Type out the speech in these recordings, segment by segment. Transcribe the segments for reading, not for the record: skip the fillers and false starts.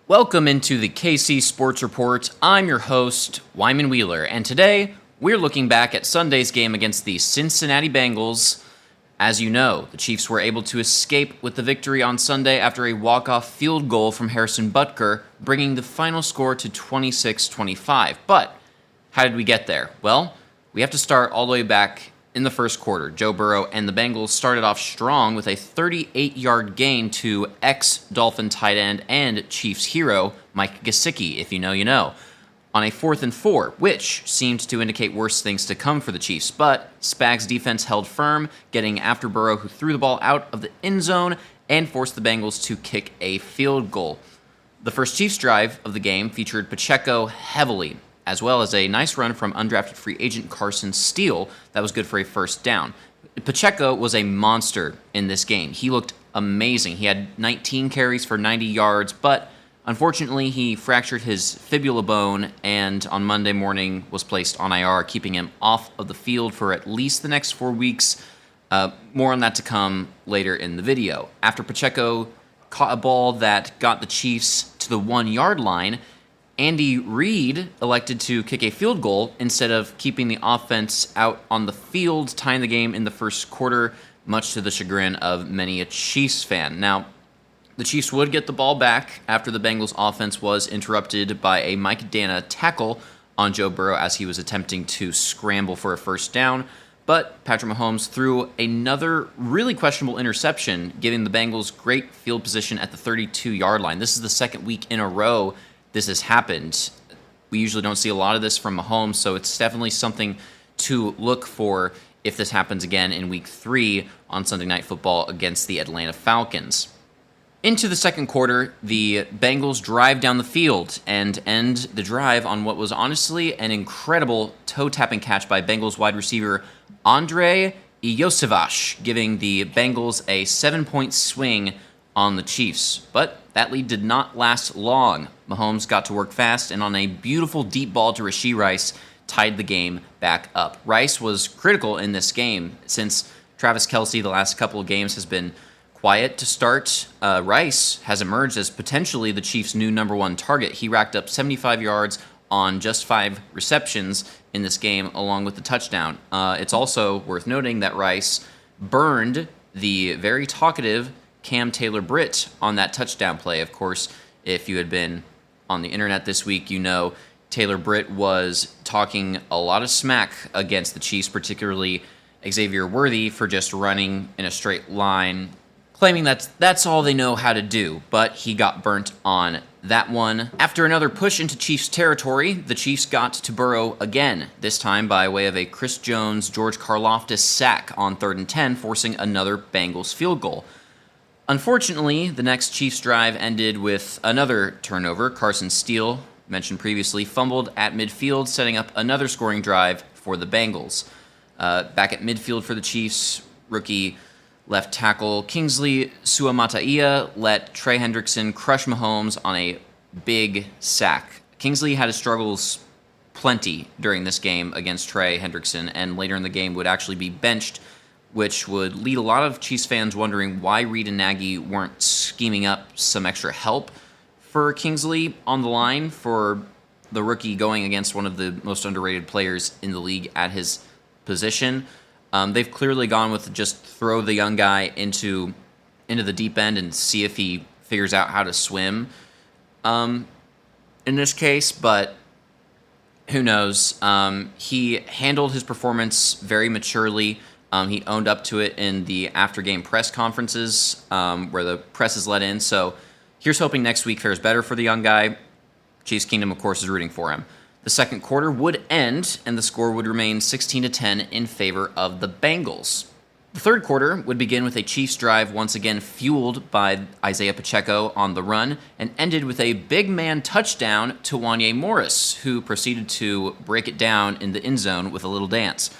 Welcome into the KC Sports Report. I'm your host, Wyman Wheeler, and today we're looking back at Sunday's game against the Cincinnati Bengals. As you know, the Chiefs were able to escape with the victory on Sunday after a walk-off field goal from Harrison Butker, bringing the final score to 26-25. But how did we get there? Well, we have to start all the way back in the first quarter. Joe Burrow and the Bengals started off strong with a 38-yard gain to ex-Dolphin tight end and Chiefs hero Mike Gesicki, if you know, you know, on a 4th and 4, which seemed to indicate worse things to come for the Chiefs. But Spags' defense held firm, getting after Burrow, who threw the ball out of the end zone and forced the Bengals to kick a field goal. The first Chiefs drive of the game featured Pacheco heavily, as well as a nice run from undrafted free agent Carson Steele that was good for a first down. Pacheco was a monster in this game. He looked amazing. He had 19 carries for 90 yards, but unfortunately he fractured his fibula bone and on Monday morning was placed on IR, keeping him off of the field for at least the next 4 weeks. More on that to come later in the video. After Pacheco caught a ball that got the Chiefs to the 1-yard line, Andy Reid elected to kick a field goal instead of keeping the offense out on the field, tying the game in the first quarter, much to the chagrin of many a Chiefs fan. Now, the Chiefs would get the ball back after the Bengals offense was interrupted by a Mike Dana tackle on Joe Burrow as he was attempting to scramble for a first down, but Patrick Mahomes threw another really questionable interception, giving the Bengals great field position at the 32-yard line. This is the second week in a row this has happened. We usually don't see a lot of this from Mahomes, so it's definitely something to look for if this happens again in Week 3 on Sunday Night Football against the Atlanta Falcons. Into the second quarter, the Bengals drive down the field and end the drive on what was honestly an incredible toe-tapping catch by Bengals wide receiver Andre Iosivas, giving the Bengals a 7-point swing on the Chiefs. But that lead did not last long. Mahomes got to work fast and on a beautiful deep ball to Rashee Rice tied the game back up. Rice was critical in this game since Travis Kelce the last couple of games has been quiet to start. Rice has emerged as potentially the Chiefs' new number one target. He racked up 75 yards on just 5 receptions in this game along with the touchdown. It's also worth noting that Rice burned the very talkative Cam Taylor-Britt on that touchdown play. Of course, if you had been on the internet this week, you know Taylor-Britt was talking a lot of smack against the Chiefs, particularly Xavier Worthy, for just running in a straight line, claiming that's all they know how to do, but he got burnt on that one. After another push into Chiefs territory, the Chiefs got to Burrow again, this time by way of a Chris Jones, George Karlaftis sack on 3rd and 10, forcing another Bengals field goal. Unfortunately, the next Chiefs drive ended with another turnover. Carson Steele, mentioned previously, fumbled at midfield, setting up another scoring drive for the Bengals. Back at midfield for the Chiefs, rookie left tackle Kingsley Suamataia let Trey Hendrickson crush Mahomes on a big sack. Kingsley had his struggles plenty during this game against Trey Hendrickson, and later in the game would actually be benched, which would lead a lot of Chiefs fans wondering why Reid and Nagy weren't scheming up some extra help for Kingsley on the line for the rookie going against one of the most underrated players in the league at his position. They've clearly gone with just throw the young guy into the deep end and see if he figures out how to swim in this case, but who knows? He handled his performance very maturely. He owned up to it in the after-game press conferences where the press is let in. So here's hoping next week fares better for the young guy. Chiefs Kingdom, of course, is rooting for him. The second quarter would end, and the score would remain 16-10 in favor of the Bengals. The third quarter would begin with a Chiefs drive once again fueled by Isaiah Pacheco on the run and ended with a big man touchdown to Wanya Morris, who proceeded to break it down in the end zone with a little dance.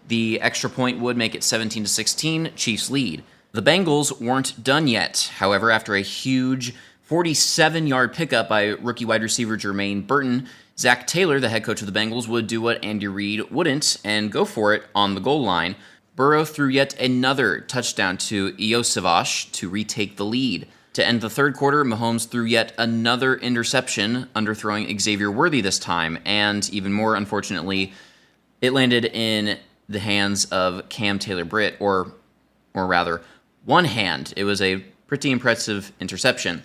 The extra point would make it 17-16, Chiefs lead. The Bengals weren't done yet. However, after a huge 47-yard pickup by rookie wide receiver Jermaine Burton, Zach Taylor, the head coach of the Bengals, would do what Andy Reid wouldn't and go for it on the goal line. Burrow threw yet another touchdown to Iosivas to retake the lead. To end the third quarter, Mahomes threw yet another interception, underthrowing Xavier Worthy this time, and even more unfortunately, it landed in the hands of Cam Taylor-Britt, or rather, one hand. It was a pretty impressive interception.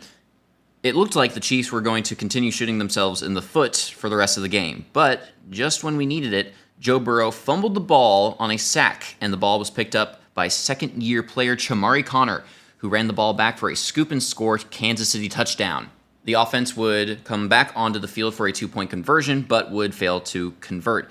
It looked like the Chiefs were going to continue shooting themselves in the foot for the rest of the game, but just when we needed it, Joe Burrow fumbled the ball on a sack, and the ball was picked up by second-year player Chamari Connor, who ran the ball back for a scoop and score Kansas City touchdown. The offense would come back onto the field for a 2-point conversion, but would fail to convert,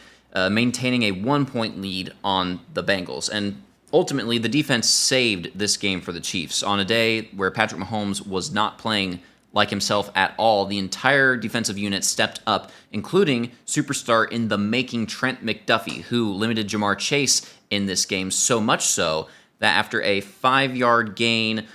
maintaining a 1-point lead on the Bengals. And ultimately, the defense saved this game for the Chiefs. On a day where Patrick Mahomes was not playing like himself at all, the entire defensive unit stepped up, including superstar in the making Trent McDuffie, who limited Jamar Chase in this game so much so that after a 5-yard gain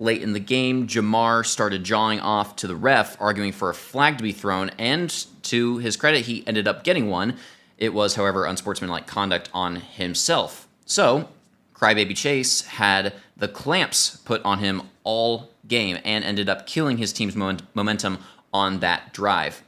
late in the game, Jamar started jawing off to the ref, arguing for a flag to be thrown, and to his credit, he ended up getting one. It was, however, unsportsmanlike conduct on himself. So, Crybaby Chase had the clamps put on him all game and ended up killing his team's momentum on that drive.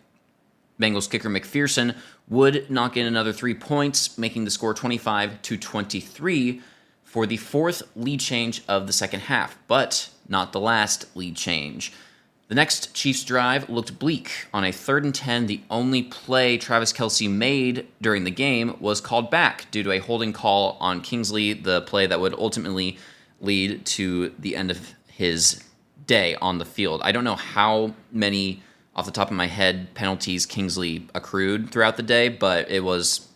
Bengals kicker McPherson would knock in another 3 points, making the score 25-23 for the fourth lead change of the second half, but not the last lead change. The next Chiefs drive looked bleak. On a 3rd and 10, the only play Travis Kelce made during the game was called back due to a holding call on Kingsley, the play that would ultimately lead to the end of his day on the field. I don't know how many, off the top of my head, penalties Kingsley accrued throughout the day, but it was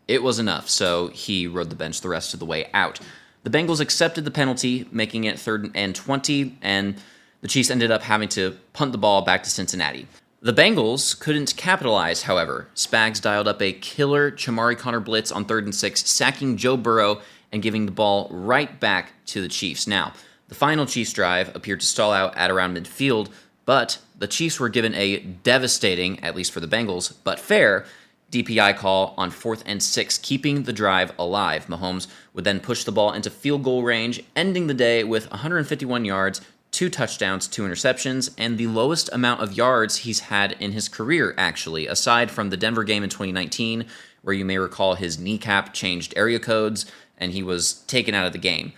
enough, so he rode the bench the rest of the way out. The Bengals accepted the penalty, making it 3rd and 20, and the Chiefs ended up having to punt the ball back to Cincinnati. The Bengals couldn't capitalize, however. Spags dialed up a killer Chamari Connor blitz on 3rd and 6, sacking Joe Burrow and giving the ball right back to the Chiefs. Now, the final Chiefs drive appeared to stall out at around midfield, but the Chiefs were given a devastating, at least for the Bengals, but fair, DPI call on 4th and 6, keeping the drive alive. Mahomes would then push the ball into field goal range, ending the day with 151 yards, 2 touchdowns, 2 interceptions, and the lowest amount of yards he's had in his career, actually, aside from the Denver game in 2019, where you may recall his kneecap changed area codes, and he was taken out of the game.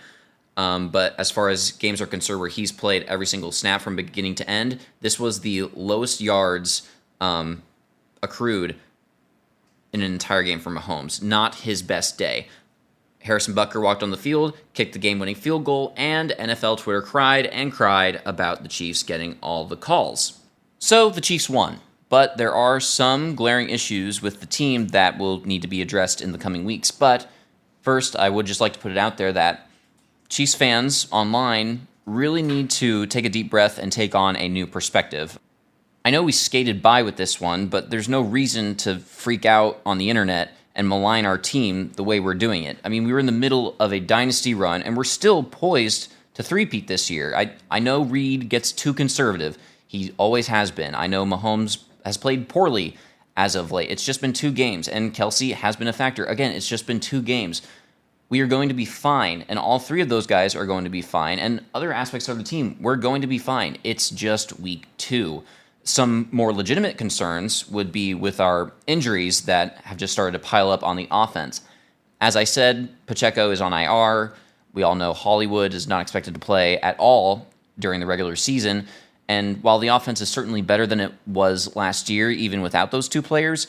But as far as games are concerned where he's played every single snap from beginning to end, this was the lowest yards accrued in an entire game for Mahomes. Not his best day. Harrison Butker walked on the field, kicked the game-winning field goal, and NFL Twitter cried and cried about the Chiefs getting all the calls. So the Chiefs won, but there are some glaring issues with the team that will need to be addressed in the coming weeks. But first, I would just like to put it out there that Chiefs fans online really need to take a deep breath and take on a new perspective. I know we skated by with this one, but there's no reason to freak out on the internet and malign our team the way we're doing it. I mean, we were in the middle of a dynasty run, and we're still poised to three-peat this year. I know Reed gets too conservative. He always has been. I know Mahomes has played poorly as of late. It's just been 2 games, and Kelce has been a factor. Again, it's just been 2 games. We are going to be fine, and all 3 of those guys are going to be fine, and other aspects of the team, we're going to be fine. It's just week 2. Some more legitimate concerns would be with our injuries that have just started to pile up on the offense. As I said, Pacheco is on IR. We all know Hollywood is not expected to play at all during the regular season. And while the offense is certainly better than it was last year, even without those 2 players,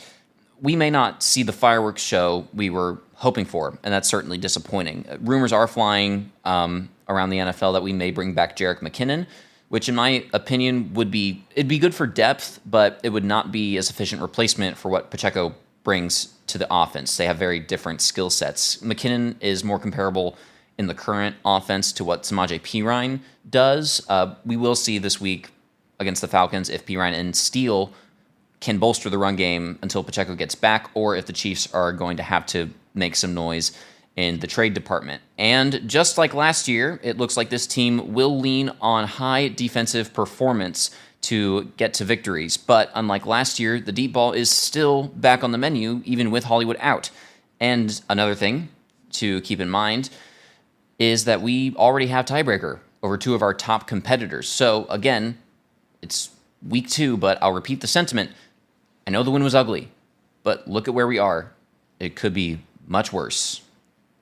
we may not see the fireworks show we were hoping for, and that's certainly disappointing. Rumors are flying around the NFL that we may bring back Jerick McKinnon, which in my opinion it'd be good for depth, but it would not be a sufficient replacement for what Pacheco brings to the offense. They have very different skill sets. McKinnon is more comparable in the current offense to what Samaje Perine does. We will see this week against the Falcons if Perine and Steele can bolster the run game until Pacheco gets back, or if the Chiefs are going to have to make some noise in the trade department. And just like last year, it looks like this team will lean on high defensive performance to get to victories. But unlike last year, the deep ball is still back on the menu, even with Hollywood out. And another thing to keep in mind is that we already have tiebreaker over two of our top competitors. So again, it's week 2, but I'll repeat the sentiment. I know the win was ugly, but look at where we are. It could be much worse.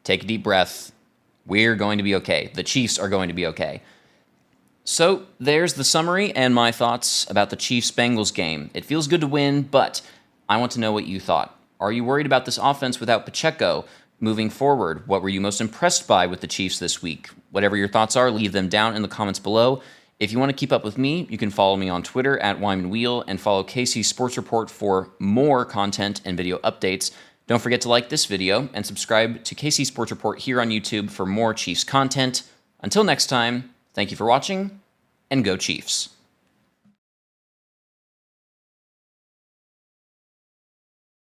Take a deep breath. We're going to be okay. The Chiefs are going to be okay. So there's the summary and my thoughts about the Chiefs-Bengals game. It feels good to win, but I want to know what you thought. Are you worried about this offense without Pacheco moving forward? What were you most impressed by with the Chiefs this week? Whatever your thoughts are, leave them down in the comments below. If you want to keep up with me, you can follow me on Twitter at WymanWheel and follow KC Sports Report for more content and video updates. Don't forget to like this video and subscribe to KC Sports Report here on YouTube for more Chiefs content. Until next time, thank you for watching, and go Chiefs.